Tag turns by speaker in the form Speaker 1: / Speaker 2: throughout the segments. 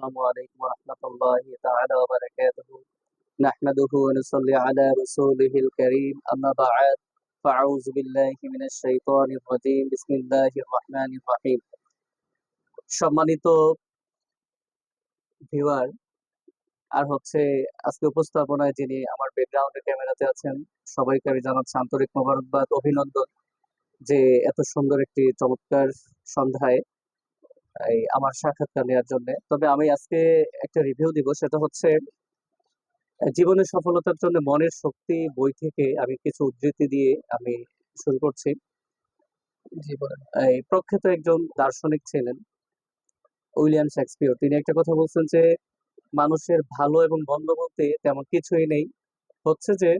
Speaker 1: السلام عليكم ورحمة الله تعالى وبركاته. نحمده ونصلي على رسوله الكريم أما بعد فأعوذ بالله من الشيطان الرجيم بسم الله الرحمن الرحيم. সম্মানিত ভিউয়ার আর হচ্ছে আজকে উপস্থাপনায় যিনি আমার ব্যাকগ্রাউন্ডে ক্যামেরাতে আছেন সবাইকে আমি জানাচ্ছি আন্তরিক মোবারকবাদ অভিনন্দন যে এত সুন্দর একটি চমৎকার সন্ধ্যায় এই আমার সাক্ষাৎকার নেওয়ার জন্য। তবে আমি আজকে একটা রিভিউ দিব, সেটা হচ্ছে জীবনের সফলতার জন্য মনের শক্তি বই থেকে আমি কিছু উদ্ধৃতি দিয়ে আমি শুরু করছি। জীবনে এই প্রখ্যাত একজন দার্শনিক ছিলেন উইলিয়াম শেক্সপিয়র। তিনি একটা কথা বলছেন যে মানুষের ভালো এবং মন্দ বলতে তেমন কিছুই নেই, হচ্ছে যে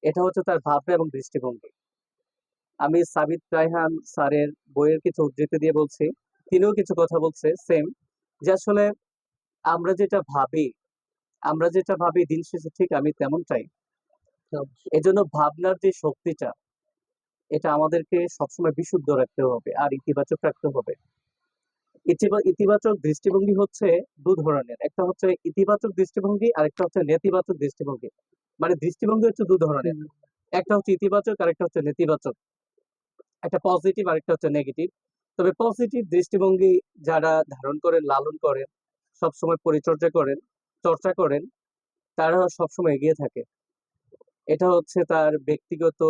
Speaker 1: এটা হচ্ছে তার ভাবনা এবং দৃষ্টিভঙ্গি। আমি সাবিত রায়হান স্যারের বইয়ের কিছু উদ্ধৃতি দিয়ে বলছি, তিনিও কিছু কথা বলছে সেম, যে আসলে আমরা যেটা ভাবি দিন শেষে ঠিক আমি তেমনটাই। এজন্য ভাবনার যে শক্তিটা, এটা আমাদেরকে সবসময় বিশুদ্ধ রাখতে হবে আর ইতিবাচক রাখতে হবে। ইতিবাচক দৃষ্টিভঙ্গি হচ্ছে দু ধরনের, একটা হচ্ছে ইতিবাচক দৃষ্টিভঙ্গি আর একটা হচ্ছে নেতিবাচক দৃষ্টিভঙ্গি। মানে দৃষ্টিভঙ্গি হচ্ছে দু ধরনের, একটা হচ্ছে ইতিবাচক আর একটা হচ্ছে নেতিবাচক, একটা পজিটিভ আর একটা হচ্ছে নেগেটিভ। তবে পজিটিভ দৃষ্টিভঙ্গি যারা ধারণ করেন, লালন করেন, সবসময় পরিচর্যা করেন, চর্চা করেন, তারা সবসময় এগিয়ে থাকে। এটা হচ্ছে তার ব্যক্তিগত,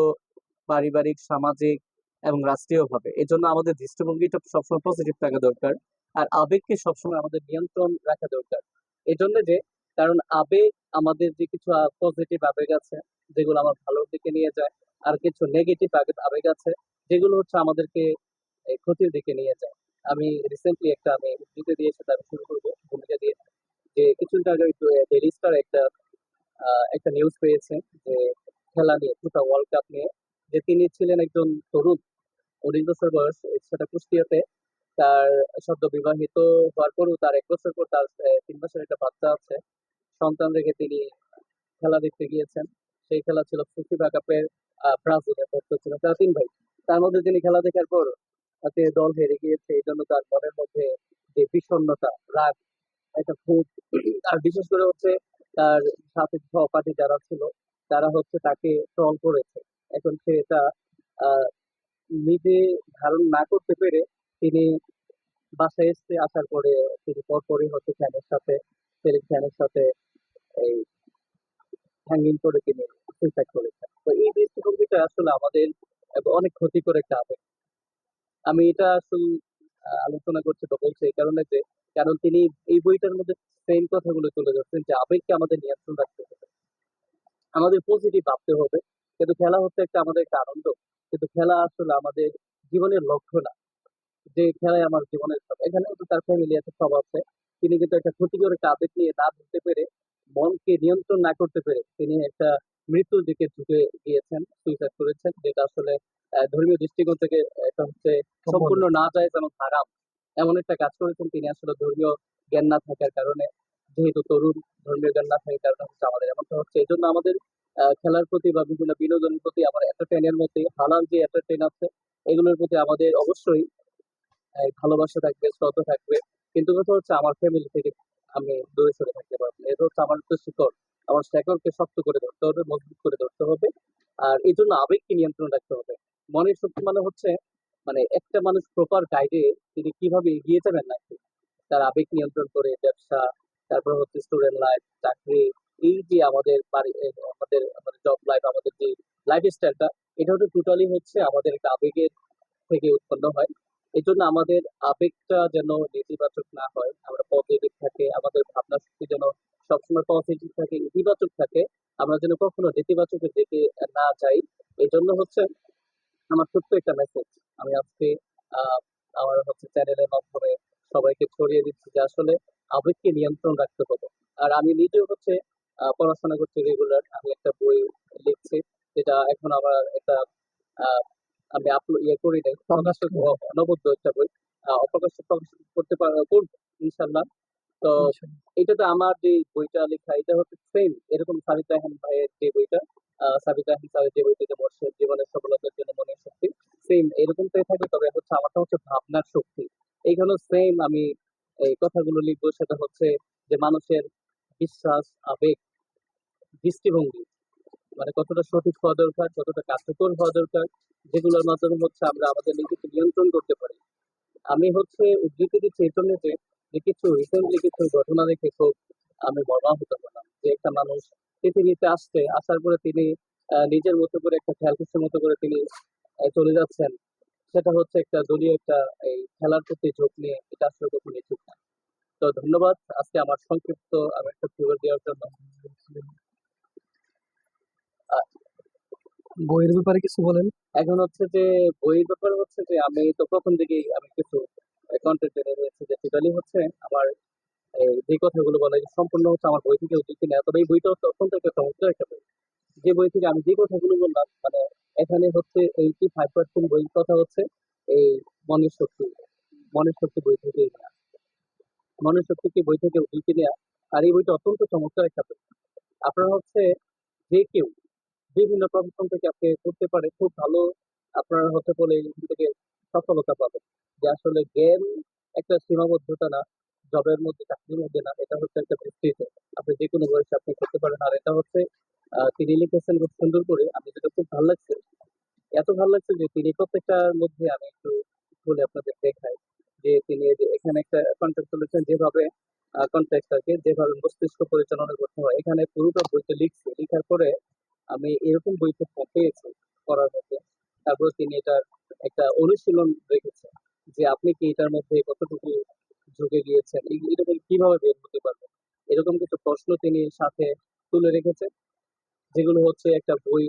Speaker 1: পারিবারিক, সামাজিক এবং রাষ্ট্রীয়ভাবে। এজন্য আমাদের দৃষ্টিভঙ্গিটা সবসময় পজিটিভ থাকা দরকার, আর আবেগকে সবসময় আমাদের নিয়ন্ত্রণ রাখা দরকার। এই জন্য যে কারণ আবেগ, আমাদের যে কিছু পজিটিভ আবেগ আছে যেগুলো আমার ভালোর দিকে নিয়ে যায়, আর কিছু নেগেটিভ আবেগ আছে যেগুলো হচ্ছে আমাদেরকে এই ক্ষতির দিকে নিয়ে যায়। আমি রিসেন্টলি আমি উদ্ধৃতি দিয়ে সেটা আমি শুরু করবো ভূমিকা দিয়ে। যে কিছুদিন আগে ডেইলি স্টার একটা নিউজ পেয়েছে যে খেলা নিয়ে, ফিফা ওয়ার্ল্ড কাপ নিয়ে, যে তিনি ছিলেন একজন তরুণ, 19 বছর বয়স, সেটা কুষ্টিয়াতে। তার সদ্য বিবাহিত হওয়ার পরও তার 1 বছর পর তার 3 মাসের একটা বাচ্চা আছে। সন্তান রেখে তিনি খেলা দেখতে গিয়েছেন। সেই খেলা ছিল ফিফা কাপের, ব্রাজিলের পক্ষে ছিল। তারা 3 ভাই, তার মধ্যে তিনি খেলা দেখার পর তাতে দল হেরে গিয়েছে, এই জন্য তার মনের মধ্যে যে বিষণ্ণতা, রাগ, একটা খুব, আর বিশেষ করে হচ্ছে তার সাথে সহপাঠী যারা ছিল তারা হচ্ছে তাকে ট্রল করেছে। এখন সে এটা আহ, নিজে ধারণ না করতে পেরে তিনি বাসায় এসে আসার পরে তিনি পরপরই হচ্ছে ফ্যানের সাথে এই হ্যাঙ্গিং করে তিনি সুইসাইড করেছেন। তো এই দৃষ্টিভঙ্গিটা আসলে আমাদের অনেক ক্ষতিকর একটা আবেগ। আমি এটা আসলে আলোচনা করছি বা বলছি এই কারণে যে কারণ তিনি এই বইটার মধ্যে সেম কথাগুলো তুলে ধরছেন যে আবেগকে আমাদের নিয়ন্ত্রণ রাখতে হবে, আমাদের পজিটিভ ভাবতে হবে। কিন্তু খেলা হচ্ছে আমাদের একটা আনন্দ, কিন্তু খেলা আসলে আমাদের জীবনের লক্ষ্য না। যে খেলায় আমার জীবনের সব, এখানে কিন্তু তার ফ্যামিলি আছে, সব আছে। তিনি কিন্তু একটা ক্ষতিকর একটা আবেগ নিয়ে না ধরতে পেরে, মনকে নিয়ন্ত্রণ না করতে পেরে তিনি একটা মৃত্যুর দিকে ঝুঁকে গিয়েছেন, সুইসাইড করেছেন, যেটা আসলে ধর্মীয় দৃষ্টিকোণ থেকে এটা হচ্ছে সম্পূর্ণ না যায় যেমন হারাম এমন একটা কাজ করেছেন তিনি। আসলে ধর্মীয় জ্ঞান না থাকার কারণে, যেহেতু তরুণ, ধর্মীয় জ্ঞান না থাকার কারণে হচ্ছে আমাদের এমনটা হচ্ছে। এই জন্য আমাদের খেলার প্রতি বা বিভিন্ন বিনোদনের প্রতি, আমার এন্টারটেইনের মধ্যে হালাল যে এন্টারটেইন আছে, এগুলোর প্রতি আমাদের অবশ্যই ভালোবাসা থাকবে, শ্রদ্ধা থাকবে। কিন্তু কথা হচ্ছে আমার ফ্যামিলি থেকে আমি দূরে সরে থাকতে পারবো না। এটা হচ্ছে আমার তো শিকড়, আমার শিকড়কে শক্ত করে ধরতে হবে, মজবুত করে ধরতে হবে। আর এই জন্য আবেগকে নিয়ন্ত্রণ রাখতে হবে। মনের শক্তি মানে হচ্ছে, মানে একটা মানুষ প্রপার গাইডে তিনি কিভাবে এগিয়ে যাবেন নাকি, তার আবেগ নিয়ন্ত্রণ করে ব্যবসা, তারপর হচ্ছে স্টুডেন্ট লাইফ, চাকরি, এই যে আমাদের বাড়ি, আমাদের আমাদের জব লাইফ, আমাদের যে লাইফ স্টাইলটা, এটা হচ্ছে টোটালি হচ্ছে আমাদের একটা আবেগের থেকে উৎপন্ন হয়। এই জন্য আমাদের আবেগটা যেন নেতিবাচক না হয়, আমরা পজিটিভ থাকে, আমাদের ভাবনা শক্তি যেন সবসময় পজিটিভ থাকে, ইতিবাচক থাকে, আমরা যেন কখনো নেতিবাচকের দিকে না যাই। এই জন্য হচ্ছে আমার ছোট্ট একটা মেসেজ আমি আজকে আহ আমার হচ্ছে চ্যানেলের মাধ্যমে সবাইকে ছড়িয়ে দিচ্ছি যে আসলে আবেগকে নিয়ন্ত্রণ রাখতে হবে। আর আমি নিজেও হচ্ছে পড়াশোনা করছি রেগুলার, আমি একটা বই লিখছি, যেটা এখন আমার একটা আহ, আমি আপলোড করি নাই, প্রকাশ অনবদ্য একটা বই, অপ্রকাশ প্রকাশ করবো ইনশাল্লাহ। তো এটাতে আমার যে বইটা লেখা, এটা হচ্ছে সেম এরকম সাবিত রায়হান ভাইয়ের যে বইটা, সাবিত রায়হান স্যারের যে বই থেকে বসে জীবনের সফলতার জন্য মনের শক্তি, সেম এরকমটাই থাকে। তবে হচ্ছে আমারটা হচ্ছে ভাবনার শক্তি। এইখানে সেম আমি এই কথাগুলো লিখবো সেটা হচ্ছে যে মানুষের বিশ্বাস, আবেগ, দৃষ্টিভঙ্গি মানে কতটা সঠিক হওয়া দরকার, কতটা কার্যকর হওয়া দরকার, যেগুলোর মাধ্যমে হচ্ছে আমরা আমাদের নিজেকে নিয়ন্ত্রণ করতে পারি। আমি হচ্ছে উদ্ধৃতি দিচ্ছি এই জন্য যে কিছু রিসেন্টলি কিছু ঘটনা দেখে খুব আমি মর্মাহত হলাম যে একটা মানুষ পৃথিবীতে আসার পরে তিনি নিজের মতো করে একটা খেয়াল খুশির মতো করে তিনি চলে যাচ্ছেন। সেটা হচ্ছে একটা দলীয় একটা এই খেলার প্রতি ঝোঁক নিয়ে, এটা আসলে কখনোই ঠিক না। তো ধন্যবাদ আজকে আমার সংক্ষিপ্ত আমি একটা ফিগার দেওয়ার জন্য। আহ,
Speaker 2: বইয়ের ব্যাপারে কিছু বলেন।
Speaker 1: এখন হচ্ছে যে বইয়ের ব্যাপার হচ্ছে যে আমি তো প্রথম দিকেই আমি কিছু কন্টেন্ট জেনে নিয়েছি যে টোটালি হচ্ছে আমার এই যে কথাগুলো বলা হয়েছে সম্পূর্ণ হচ্ছে আমার বই থেকে উদ্ধৃতি নেওয়া। তবে এই বইটা হচ্ছে অত্যন্ত একটা চমৎকার একটা বই। যে বই থেকে আমি যে কথাগুলো বললাম মানে এখানে হচ্ছে 85% বইয়ের কথা হচ্ছে এই মনের শক্তি, মনের শক্তি বই থেকে নেওয়া, মনের শক্তি কি বই থেকে উদ্ধৃতি নেওয়া। আর এই বইটা অত্যন্ত চমৎকার একটা বই। আপনারা হচ্ছে যে কেউ বিভিন্ন প্রফেশন থেকে আপনি করতে পারে খুব ভালো, আপনার হতে বলে এখান থেকে সফলতা পাবেন। যে আসলে জ্ঞান একটা সীমাবদ্ধতা না, জবের মধ্যে চাকরির মধ্যে না, এটা হচ্ছে একটা বিস্তৃত। আপনি যে কোনো বয়সে আপনি করতে পারেন। আর এটা হচ্ছে তিনি লিখেছেন খুব সুন্দর করে, আমি যেটা খুব ভালো লাগছে, এত ভালো লাগছে যে তিনি প্রত্যেকটার মধ্যে আমি একটু বলে আপনাদের দেখাই যে তিনি এই যে এখানে একটা কন্টেক্ট তুলেছেন যেভাবে কন্টেক্টটাকে যেভাবে মস্তিষ্ক পরিচালনা করতে হয় এখানে পুরোটা বইতে লিখছে। লিখার পরে আমি এরকম বই খুব কম পেয়েছি পড়ার মধ্যে। তারপর তিনি এটার একটা অনুশীলন রেখেছেন যে আপনি কি এটার মধ্যে কতটুকু ঝুঁকে গিয়েছেন, এটা থেকে কিভাবে বের হতে পারবেন। এরকম কিছু প্রশ্ন তিনি সাথে তুলে রেখেছেন, যেগুলো হচ্ছে একটা বই,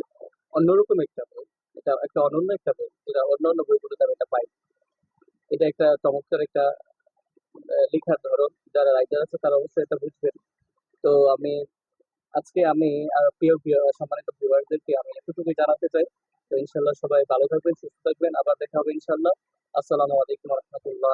Speaker 1: অন্যরকম একটা বই। এটা একটা অনন্য একটা বই, যেটা অন্যান্য বইগুলোতে আমি এটা পাই। এটা একটা চমৎকার একটা লেখার ধরন। যারা রাইটার আছে তারা অবশ্যই এটা বুঝবেন। তো আজকে আমি সম্মানিত ভিউয়ারদেরকে আমি এতটুকুই জানাতে চাই। তো ইনশাল্লাহ সবাই ভালো থাকবেন, সুস্থ থাকবেন, আবার দেখা হবে ইনশাল্লাহ। আসসালামু আলাইকুম রহমতুল্লাহ।